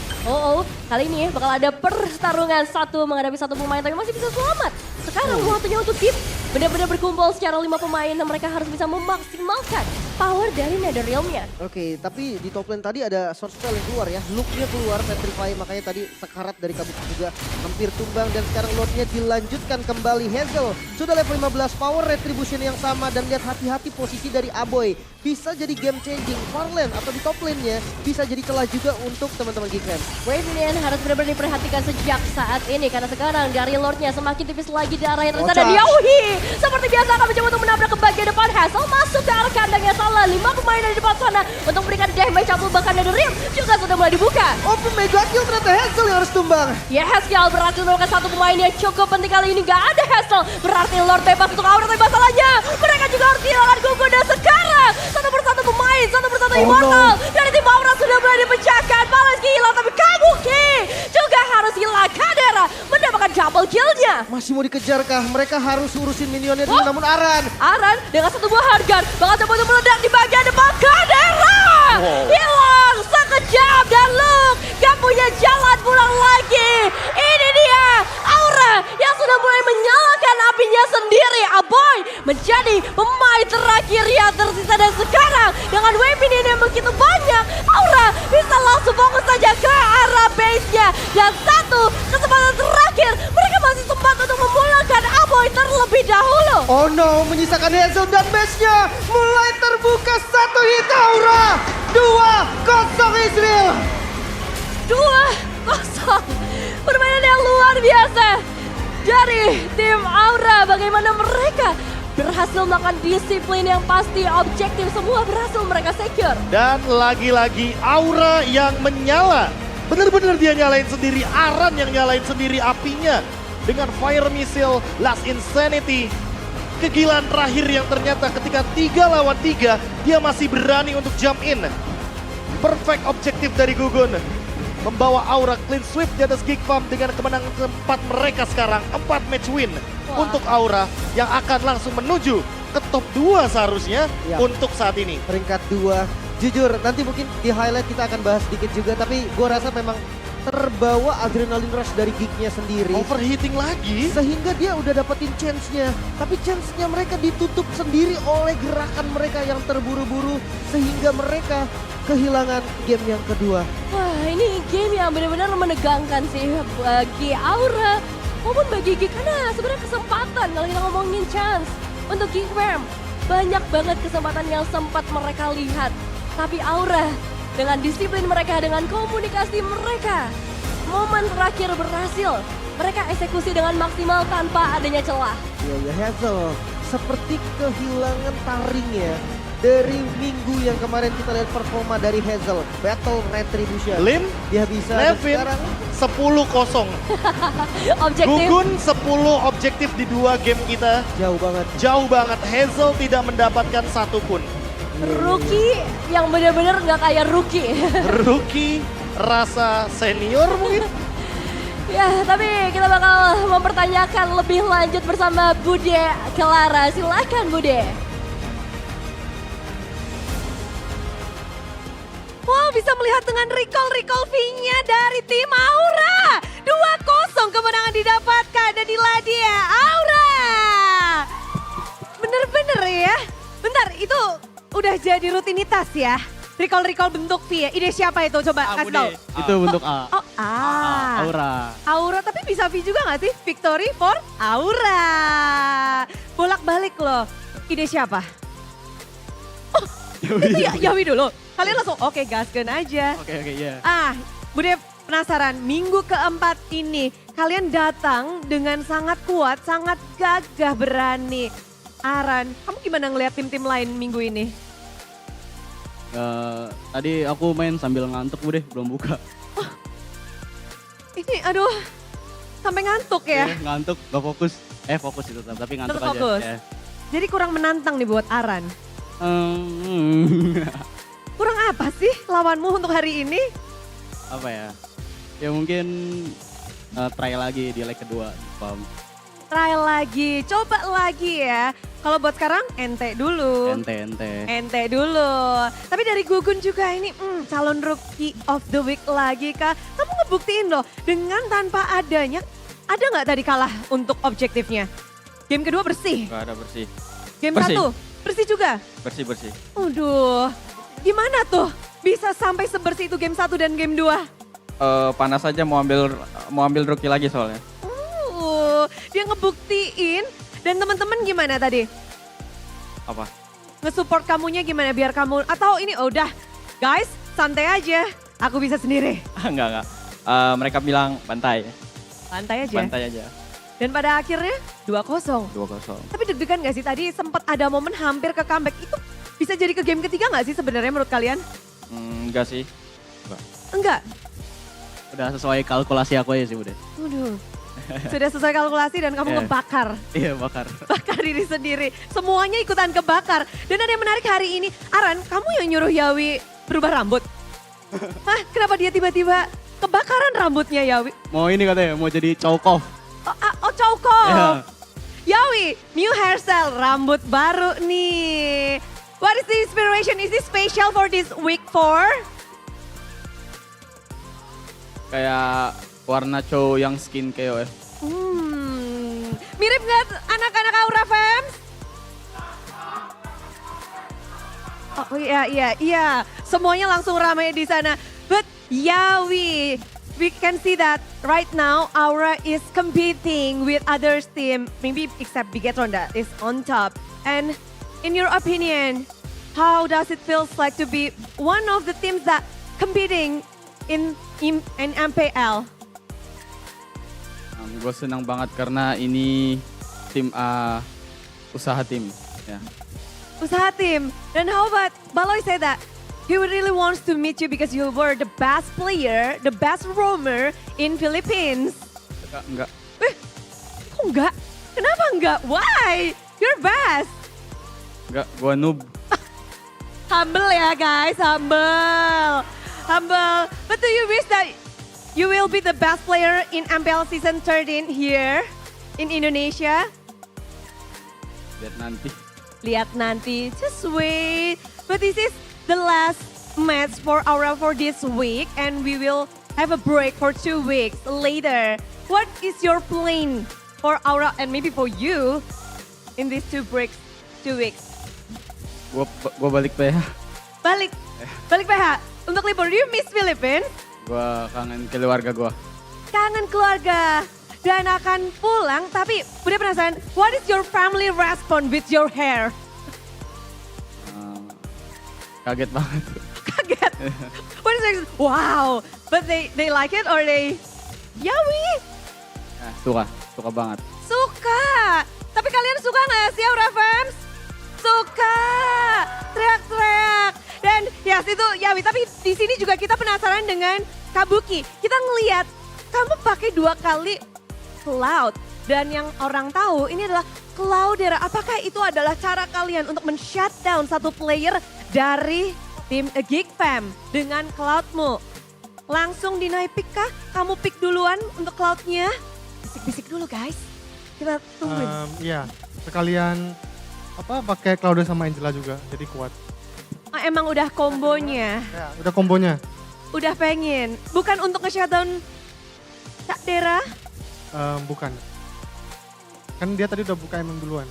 Kali ini bakal ada pertarungan satu menghadapi satu pemain tapi masih bisa selamat. Sekarang waktunya untuk Geek benar-benar berkumpul secara 5 pemain dan mereka harus bisa memaksimalkan power dari Netherrealm-nya. Oke, tapi di top lane tadi ada short spell yang keluar ya. Look-nya keluar, Petrify, makanya tadi sekarat dari Kabuki juga hampir tumbang. Dan sekarang Lord-nya dilanjutkan kembali. Hazel sudah level 15, power retribution yang sama. Dan lihat hati-hati posisi dari Aboy. Bisa jadi game changing, far lane atau di top lane-nya bisa jadi celah juga untuk teman-teman Geek Fam. Wave ini harus benar-benar diperhatikan sejak saat ini. Karena sekarang dari Lord-nya semakin tipis lagi di arah yang tersisa. Dan Yauhi seperti biasa akan mencoba untuk menabrak ke bagian depan. Hazel masuk ke arah kandangnya salah. 5 pemain dari depan sana untuk memberikan damage atau bahkan Netherrealm juga sudah mulai dibuka. Open mega kill, ternyata Hazel yang harus tumbang. Ya, Hazel berhasil menemukan satu pemain yang cukup penting kali ini. Gak ada Hazel, berarti Lord bebas untuk Aura, tapi masalahnya mereka juga harus kehilangan Gugun. Dan sekarang satu persatu pemain, satu persatu Immortal dari tim Aura sudah mulai dipecahkan. Balas hilang, tapi Kabuki juga harus hilang. Kadera mendapatkan double kill-nya. Masih masih mau dikejarkah? Mereka harus urusin minionnya dulu, namun Aran. Aran dengan satu buah hardgun bakal coba untuk meledak di bagian depan Kadera. Hilang sekejap dan Luke gak punya jalan pulang lagi. Ini dia Aura yang sudah mulai menyalakan apinya sendiri. Aboy menjadi pemain terakhir yang tersisa dan sekarang dengan wave ini yang begitu banyak, Aura bisa langsung fokus saja ke arah base-nya. Dan satu kesempatan terakhir mereka masih sempat untuk memulangkan Aboy terlebih dahulu. Oh no, menyisakan Hazel dan base-nya. Mulai terbuka satu hit Aura. 2-0 Israel. 2-0. Permainan yang luar biasa dari tim Aura. Bagaimana mereka berhasil melakukan disiplin yang pasti, objektif semua berhasil mereka secure. Dan lagi-lagi Aura yang menyala. Bener-bener dia nyalain sendiri, Aran yang nyalain sendiri apinya. Dengan fire missile, last insanity. Kegilaan terakhir yang ternyata ketika 3 lawan 3, dia masih berani untuk jump in. Perfect objektif dari Gugun. Membawa Aura clean sweep di atas Geek Farm dengan kemenangan keempat mereka sekarang. 4 match win untuk Aura yang akan langsung menuju ke top 2 seharusnya untuk saat ini. Peringkat 2. Jujur, nanti mungkin di highlight kita akan bahas sedikit juga. Tapi gue rasa memang terbawa adrenaline rush dari Geek-nya sendiri. Overheating lagi. Sehingga dia udah dapetin chance-nya. Tapi chance-nya mereka ditutup sendiri oleh gerakan mereka yang terburu-buru. Sehingga mereka kehilangan game yang kedua. Wah, ini game yang benar-benar menegangkan sih bagi Aura maupun bagi Geek, karena sebenarnya kesempatan kalau kita ngomongin chance untuk Geek Farm. Banyak banget kesempatan yang sempat mereka lihat. Tapi Aura dengan disiplin mereka, dengan komunikasi mereka, momen terakhir berhasil. Mereka eksekusi dengan maksimal tanpa adanya celah. Ya Hazel seperti kehilangan taringnya. Dari minggu yang kemarin kita lihat performa dari Hazel, Battle Retribution. Lim, dia bisa dan Nevin, sekarang 10-0. Objektif. Gugun 10 objektif di 2 game kita. jauh banget. Jauh banget, Hazel tidak mendapatkan satu pun. Rookie yang benar-benar nggak kayak rookie. Rookie rasa senior mungkin. Ya, tapi kita bakal mempertanyakan lebih lanjut bersama Bude Clara. Silakan Bude. Wow, bisa melihat dengan recall V-nya dari tim Aura. 2-0 kemenangan didapatkan dan dia Aura. Bener-bener ya. Bentar, itu udah jadi rutinitas ya. Recall bentuk V ya. Ide siapa itu? Coba kasih tahu. Itu bentuk A. Oh, Aura. Aura, tapi bisa V juga gak sih? Victory for Aura. Bolak-balik loh. Ide siapa? Oh, itu ya, Yawi dulu. Kalian langsung oke gaskan aja. Oke, iya. Bude penasaran, minggu keempat ini kalian datang dengan sangat kuat, sangat gagah berani. Aran, kamu gimana ngeliat tim-tim lain minggu ini? Tadi aku main sambil ngantuk deh, belum buka. Ini aduh, sampai ngantuk ya? Ngantuk, gak fokus. Fokus itu tapi ngantuk Tetap aja. fokus. Ya. Jadi kurang menantang nih buat Aran. Hmm, Kurang apa sih lawanmu untuk hari ini? apa ya? Ya mungkin try lagi di leg kedua. Paham. Try lagi, coba lagi ya. Kalau buat sekarang ente dulu. Ente. Dulu. Tapi dari Gugun juga ini calon rookie of the week lagi kah? Kamu ngebuktiin loh dengan tanpa adanya, ada nggak tadi kalah untuk objektifnya? Game kedua bersih, Gak ada bersih. game Bersih. satu bersih juga. Bersih. Aduh, gimana tuh bisa sampai sebersih itu game 1 dan game 2? Panas aja mau ambil rookie lagi soalnya. Dia ngebuktiin. Dan teman-teman gimana tadi? Apa? Nge-support kamunya gimana biar kamu, atau ini udah guys santai aja, aku bisa sendiri. Enggak. Mereka bilang bantai. Santai aja. Bantai aja. Dan pada akhirnya 2-0. 2-0. Tapi deg-degan gak sih tadi sempat ada momen hampir ke comeback, itu bisa jadi ke game ketiga gak sih sebenarnya menurut kalian? Enggak sih. Enggak. Udah sesuai kalkulasi aku aja sih udah. Waduh. Sudah sesuai kalkulasi dan kamu Iya. ngebakar. Iya bakar. Bakar diri sendiri. Semuanya ikutan kebakar. Dan ada yang menarik hari ini. Aran, kamu yang nyuruh Yawi berubah rambut? Hah, kenapa dia tiba-tiba kebakaran rambutnya Yawi? Mau ini katanya, mau jadi Cowkov. Oh Choco. Ya. Yawi, new hairstyle, rambut baru nih. What is the inspiration? Is this special for this week 4? Kayak warna Chow yang skin KOF. Mirip nggak anak-anak Aura fans? Oh iya. Semuanya langsung ramai di sana. But Yawi, we can see that right now Aura is competing with others team, maybe except Bigetron that is on top. And in your opinion, how does it feels like to be one of the teams that competing in MPL? Gue senang banget karena ini tim usaha tim. Ya. Usaha tim. Dan how about Baloy said that he really wants to meet you because you were the best player, the best roamer in Philippines. Enggak. Kok enggak? Kenapa enggak? Why? You're best. Enggak, gue noob. Humble ya guys, humble. But do you wish that you will be the best player in MPL Season 13 here in Indonesia? Lihat Lihat nanti, nanti. just wait. But this is the last match for Aura for this week and we will have a break for 2 weeks later. What is your plan for Aura and maybe for you in these 2 weeks? Gue balik PH. Balik PH. Untuk libur, do you miss Philippines? Gue kangen keluarga gue. Kangen keluarga. Dan akan pulang, tapi udah penasaran, what is your family response with your hair? Kaget banget. Kaget. What is it? Wow. But they like it or they, Yawi, Suka banget. suka. Tapi kalian suka nggak sih Aura fans? Suka. Teriak-teriak. Dan yes itu Yawi, tapi di sini juga kita penasaran dengan Kabuki. Kita ngelihat kamu pakai 2 kali Cloud. Dan yang orang tahu ini adalah Cloudera. Apakah itu adalah cara kalian untuk men-shutdown satu player dari tim Geek Fam dengan Cloudmu? Langsung dinaik pick kah? Kamu pick duluan untuk Cloudnya? Bisik-bisik dulu guys. Kita tungguin. Iya, sekalian pakai Cloudera sama Angela juga, jadi kuat. Emang udah kombonya, Ya, udah kombonya. udah pengen. Bukan untuk nge-shutdown Kak Dera? Bukan. Kan dia tadi udah buka emang duluan.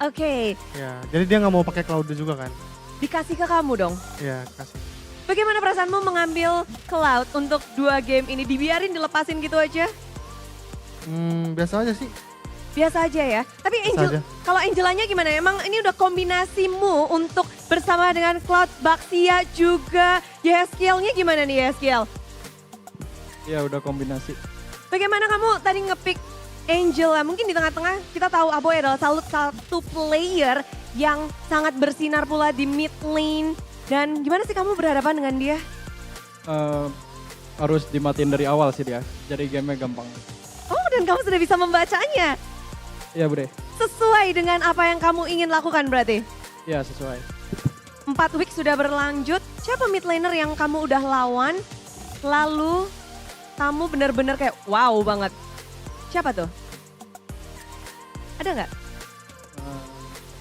Oke, Ya, jadi dia nggak mau pakai Cloudera juga kan? dikasih ke kamu dong. Ya, kasih. Bagaimana perasaanmu mengambil Cloud untuk 2 game ini? Dibiarin dilepasin gitu aja? Biasa aja sih. Biasa aja ya. Tapi Angel, aja. kalau Angelanya gimana? Emang ini udah kombinasimu untuk bersama dengan Cloud, Baxia juga. Yeskiel-nya gimana nih Yeskiel? Ya udah kombinasi. Bagaimana kamu tadi nge-pick Angela? Mungkin di tengah-tengah kita tahu Aboy adalah salah satu player yang sangat bersinar pula di mid lane. Dan gimana sih kamu berhadapan dengan dia? Harus dimatiin dari awal sih dia. Jadi gamenya gampang. Oh, dan kamu sudah bisa membacanya. Iya bre. Sesuai dengan apa yang kamu ingin lakukan berarti? Iya sesuai. 4 week sudah berlanjut. Siapa mid laner yang kamu udah lawan? Lalu kamu benar-benar kayak wow banget. Siapa tuh? Ada nggak?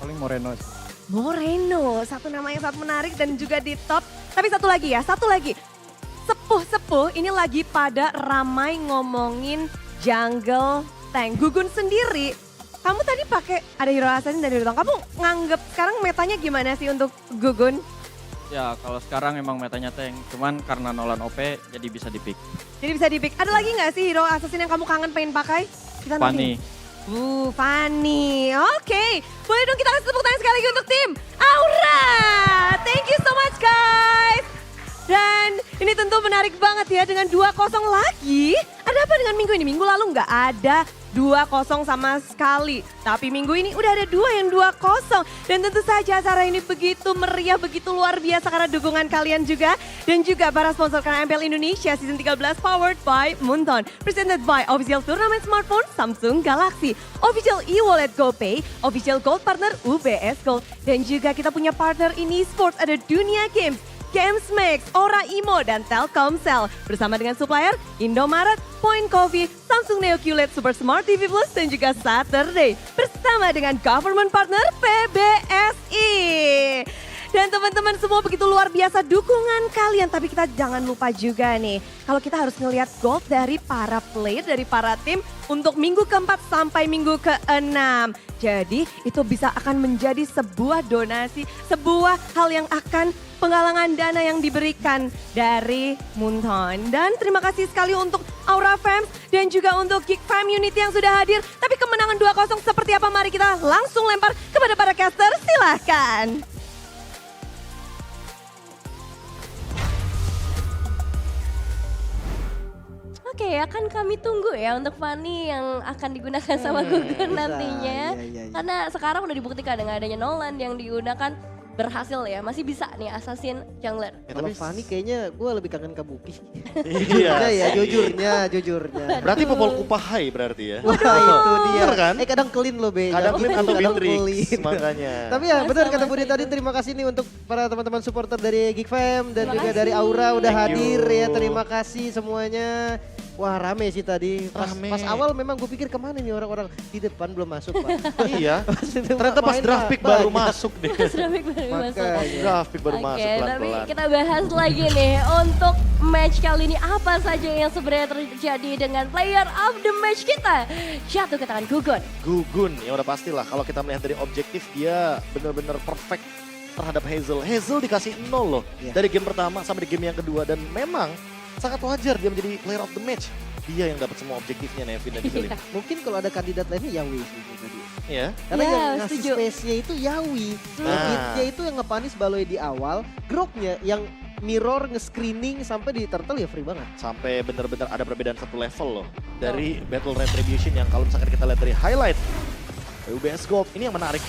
Paling Moreno sih. Moreno, satu nama yang sangat menarik dan juga di top. Tapi satu lagi. Sepuh-sepuh ini lagi pada ramai ngomongin jungle tank. Gugun sendiri, kamu tadi pakai ada hero assassin dan hero tank. Kamu nganggep sekarang metanya gimana sih untuk Gugun? Ya kalau sekarang emang metanya tank, cuman karena Nolan OP jadi bisa dipick. Jadi bisa di-pick. Ada lagi nggak sih hero assassin yang kamu kangen pengen pakai? Kita nanti. Fanny. Oke. Boleh dong kita kasih tepuk tangan sekali lagi untuk tim Aura. Thank you so much guys. Dan ini tentu menarik banget ya dengan 2-0 lagi. Ada apa dengan minggu ini? Minggu lalu nggak ada 2-0 sama sekali. Tapi minggu ini udah ada 2 yang 2-0. Dan tentu saja acara ini begitu meriah, begitu luar biasa karena dukungan kalian juga. Dan juga para sponsor karena MPL Indonesia Season 13 powered by Moonton. Presented by Official Turnamen Smartphone Samsung Galaxy. Official e-wallet GoPay. Official Gold Partner UBS Gold. Dan juga kita punya partner ini sports ada Dunia Games. Gamesmax, Aura Imo, dan Telkomsel. Bersama dengan supplier Indomaret, Point Coffee, Samsung Neo QLED Super Smart TV Plus, dan juga Saturday. Bersama dengan government partner PBSI. Dan teman-teman semua begitu luar biasa dukungan kalian. Tapi kita jangan lupa juga nih, kalau kita harus ngelihat gold dari para player, dari para tim untuk minggu keempat sampai minggu keenam. Jadi itu bisa akan menjadi sebuah donasi, sebuah hal yang akan penggalangan dana yang diberikan dari Moonton. Dan terima kasih sekali untuk Aura Fams dan juga untuk Geek Fam Unity yang sudah hadir. Tapi kemenangan 2-0 seperti apa? Mari kita langsung lempar kepada para caster, silahkan. Oke, akan kami tunggu ya untuk Fanny yang akan digunakan sama Gugun nantinya. Iya. Karena sekarang udah dibuktikan dengan adanya Nolan yang digunakan berhasil ya. Masih bisa nih Assassin Jungler. Kalau Fanny kayaknya gue lebih kangen ke Buki. Iya. ya, jujurnya. Berarti popol kupahai berarti ya. Wah itu dia. Bener kan? Kadang clean loh Be. Kadang clean atau Kadang Bitrix clean. makanya. Tapi ya benar kata Sama-sama Budi tadi, terima kasih nih untuk para teman-teman supporter dari Geek Fam dan Terima juga kasih. dari Aura udah Thank hadir you. ya. Terima kasih semuanya. Wah rame sih tadi. Rame. Pas awal memang gue pikir kemana nih orang-orang, di depan belum masuk Pak. Iya. Pas itu Ternyata pas main draft lah, pick baru banyak. masuk deh. Sudah baru masuk. Makanya. Draft pick baru Oke, masuk tapi pelan-pelan. kita bahas lagi nih untuk match kali ini apa saja yang sebenarnya terjadi dengan player of the match kita. Jatuh ke tangan Gugun. Gugun, ya udah pastilah kalau kita melihat dari objektif dia benar-benar perfect terhadap Hazel. Hazel dikasih 0 loh Iya. dari game pertama sampai di game yang kedua dan memang sangat wajar dia menjadi player of the match. Dia yang dapat semua objektifnya Nevin dan juga Lim. Mungkin kalau ada kandidat lainnya Yawi sih tadi. Iya. Karena Ya, yang ngasih setuju. space-nya itu Yawi. Nah. Editnya itu yang ngepanis Baloy di awal. Groknya yang mirror, nge-screening sampai di turtle ya free banget. Sampai benar-benar ada perbedaan satu level loh dari Battle Retribution yang kalau misalkan kita lihat dari highlight UBS Gold ini yang menarik.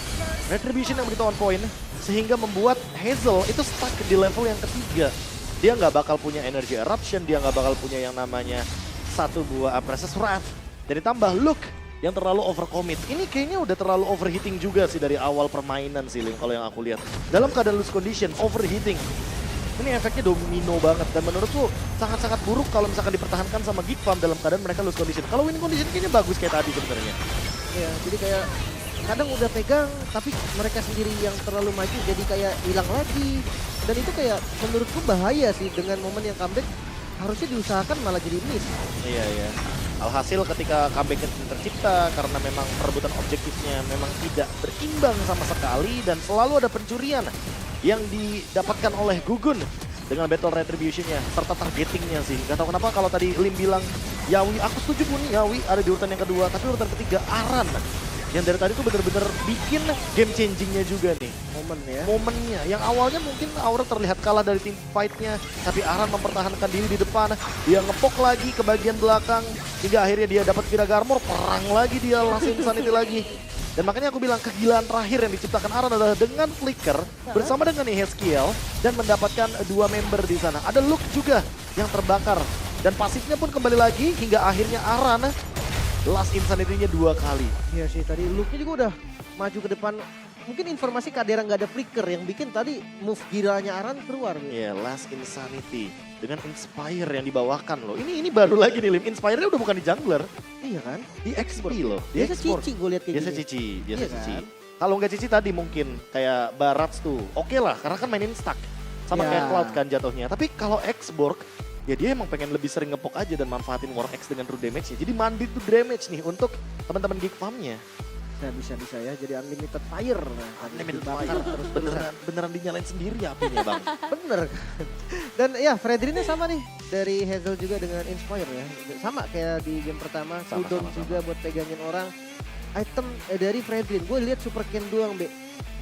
Retribution yang begitu on point sehingga membuat Hazel itu stuck di level yang ketiga. Dia nggak bakal punya energy eruption, dia nggak bakal punya yang namanya satu buah Apresses Wrath. Dan ditambah Luke yang terlalu overcommit. Ini kayaknya udah terlalu overheating juga sih dari awal permainan sih Lim kalau yang aku lihat. Dalam keadaan loose condition, overheating. Ini efeknya domino banget dan menurutku sangat-sangat buruk kalau misalkan dipertahankan sama Geek Farm dalam keadaan mereka loose condition. Kalau winning condition kayaknya bagus kayak tadi sebenarnya. Ya, jadi kayak kadang udah pegang tapi mereka sendiri yang terlalu maju jadi kayak hilang lagi. Dan itu kayak menurutku bahaya sih dengan momen yang comeback harusnya diusahakan malah jadi miss. Iya, iya. Alhasil ketika comeback tercipta karena memang perebutan objektifnya memang tidak berimbang sama sekali dan selalu ada pencurian yang didapatkan oleh Gugun dengan Battle Retribution-nya serta targetingnya sih. Gak tahu kenapa kalau tadi Lim bilang Yawi, aku setuju Buni, Yawi ada di urutan yang kedua, tapi urutan ketiga Aran. Yang dari tadi tuh bener-bener bikin game changingnya juga nih. Momen ya. Momennya yang awalnya mungkin Aura terlihat kalah dari tim fight-nya, tapi Aran mempertahankan diri di depan. Dia ngepok lagi ke bagian belakang hingga akhirnya dia dapat Viraga Armor, perang lagi dia langsung Insanity lagi. Dan makanya aku bilang kegilaan terakhir yang diciptakan Aran adalah dengan Flicker bersama dengan Ezekiel dan mendapatkan dua member di sana. Ada Luke juga yang terbakar dan pasifnya pun kembali lagi hingga akhirnya Aran last Insanity-nya 2 kali. Iya sih tadi Luke-nya juga udah maju ke depan. Mungkin informasi Kadera nggak ada flicker yang bikin tadi move gilanya Aran keluar. Iya, Last Insanity dengan Inspire yang dibawakan loh. Ini baru lagi nih Lim. Inspire-nya udah bukan di jungler, Iya kan? di XP loh. Di Biasa export. cici gue liat kayak Biasa gini. cici, biasa Iya cici. kan? Kalau nggak cici tadi mungkin kayak Barats tuh. Oke lah, karena kan mainin stack. Sama Ya. kayak Cloud kan jatuhnya. Tapi kalau Xborg, ya dia emang pengen lebih sering ngepok aja dan manfaatin War X dengan true damage-nya. Jadi mandi tuh damage nih untuk teman-teman Geek Farm-nya. Nah, bisa ya jadi unlimited fire. Unlimited Dibakar fire. terus Beneran dinyalain sendiri apinya bang. Bener. Dan ya Fredrinnya sama nih dari Hazel juga dengan Inspire ya. Sama kayak di game pertama. Sama, Cooldown sama. juga buat pegangin orang. Item dari Fredrin. Gue lihat Super Ken doang Be.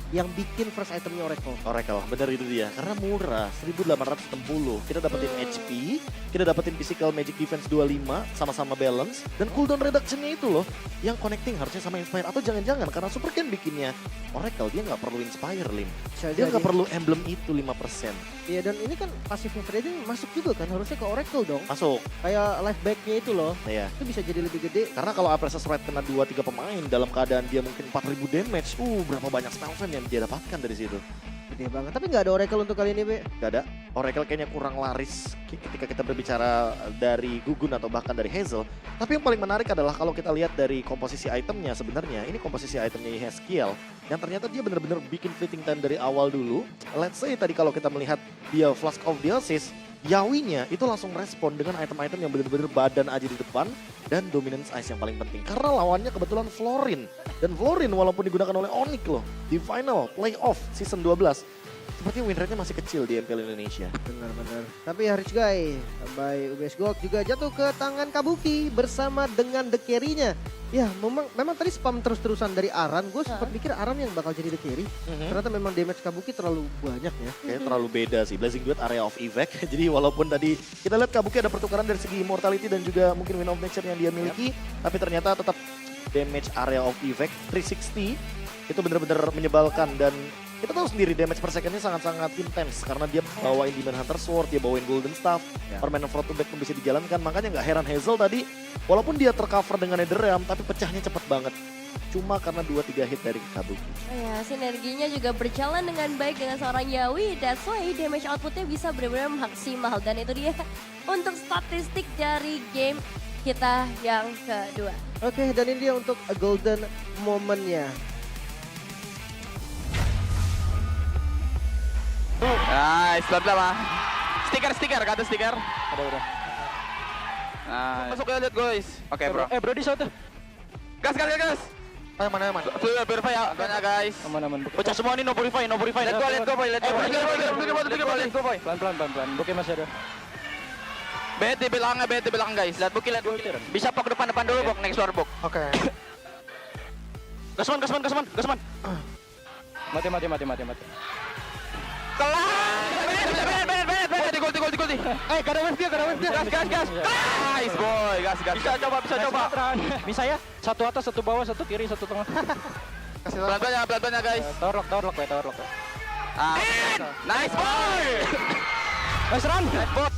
Yang bikin first itemnya Oracle. Oracle, bener itu dia. Karena murah, 1860. Kita dapetin HP, kita dapetin physical magic defense 25, sama-sama balance. Dan cooldown reduction-nya itu loh, yang connecting harusnya sama Inspire. Atau jangan-jangan karena Super Ken bikinnya Oracle, dia nggak perlu Inspire, Lim. Bisa Dia jadi. nggak perlu emblem itu 5%. Iya dan ini kan pasifnya Fredrin masuk juga kan. Harusnya ke Oracle dong. Masuk, Kayak life back-nya itu loh. nah ya. Itu bisa jadi lebih gede. Karena kalau Apresses Red kena 2-3 pemain dalam keadaan dia mungkin 4000 damage, berapa banyak spell save yang dia dapatkan dari situ. Gede banget, tapi nggak ada Oracle untuk kali ini, Be. Gak ada. Oracle kayaknya kurang laris ketika kita berbicara dari Gugun atau bahkan dari Hazel. Tapi yang paling menarik adalah kalau kita lihat dari komposisi itemnya sebenarnya. Ini komposisi itemnya Haskiel. Yang ternyata dia benar-benar bikin fitting time dari awal dulu. Let's say tadi kalau kita melihat dia Flask of the Assist, Yawinya itu langsung respon dengan item-item yang benar-benar badan aja di depan dan dominance ice yang paling penting. Karena lawannya kebetulan Florin. Dan Florin walaupun digunakan oleh Onyx loh di final playoff season 12. Sepertinya win rate-nya masih kecil di MPL Indonesia. Benar-benar. Tapi ya Rich Guy by UBS Gold juga jatuh ke tangan Kabuki bersama dengan The Carry-nya. Ya memang tadi spam terus-terusan dari Aran. Gue sempat pikir Aran yang bakal jadi The Carry. Ternyata memang damage Kabuki terlalu banyak ya. Kayaknya terlalu beda sih. Blazing Duet area of evac. Jadi walaupun tadi kita lihat Kabuki ada pertukaran dari segi immortality dan juga mungkin win of nature yang dia miliki. Tapi ternyata tetap damage area of evac 360 itu benar-benar menyebalkan dan kita tahu sendiri damage per secondnya sangat-sangat intens karena dia bawain Demon Hunter Sword, dia bawain Golden Staff, permainan front to back pun bisa dijalankan. Makanya nggak heran Hazel tadi walaupun dia tercover dengan Netherrealm tapi pecahnya cepat banget. Cuma karena 2-3 hit dari Kabuki. Ya, sinerginya juga berjalan dengan baik dengan seorang Yawi. That's why damage outputnya bisa benar-benar maksimal. Dan itu dia untuk statistik dari game kita yang kedua. Oke, dan ini dia untuk a golden moment-nya. Nice, pelan-pelan lah. Stiker, kata stiker. Udah. Nice. Masuk ya, lihat guys. Oke bro. Bro di shot. Gas. Mana? Purify ya, banyak guys. Aman. Pecah semua nih, no purify. Let's go boy. Pelan-pelan. Oke masih ada. Bet di belakang guys. Lihat Buki. Bisa pok depan dulu Bok, next war Bok. Oke. Gasman. Mati. Kelar. Bet. Di gol. Gak ada wave dia. Gas. Nice boy, gas. Bisa coba. Bisa ya? Satu atas, satu bawah, satu kiri, satu tengah. Kasih tahu. Pelan-pelan ya guys. Tower lock. Nice boy. Nice run. Nice bot.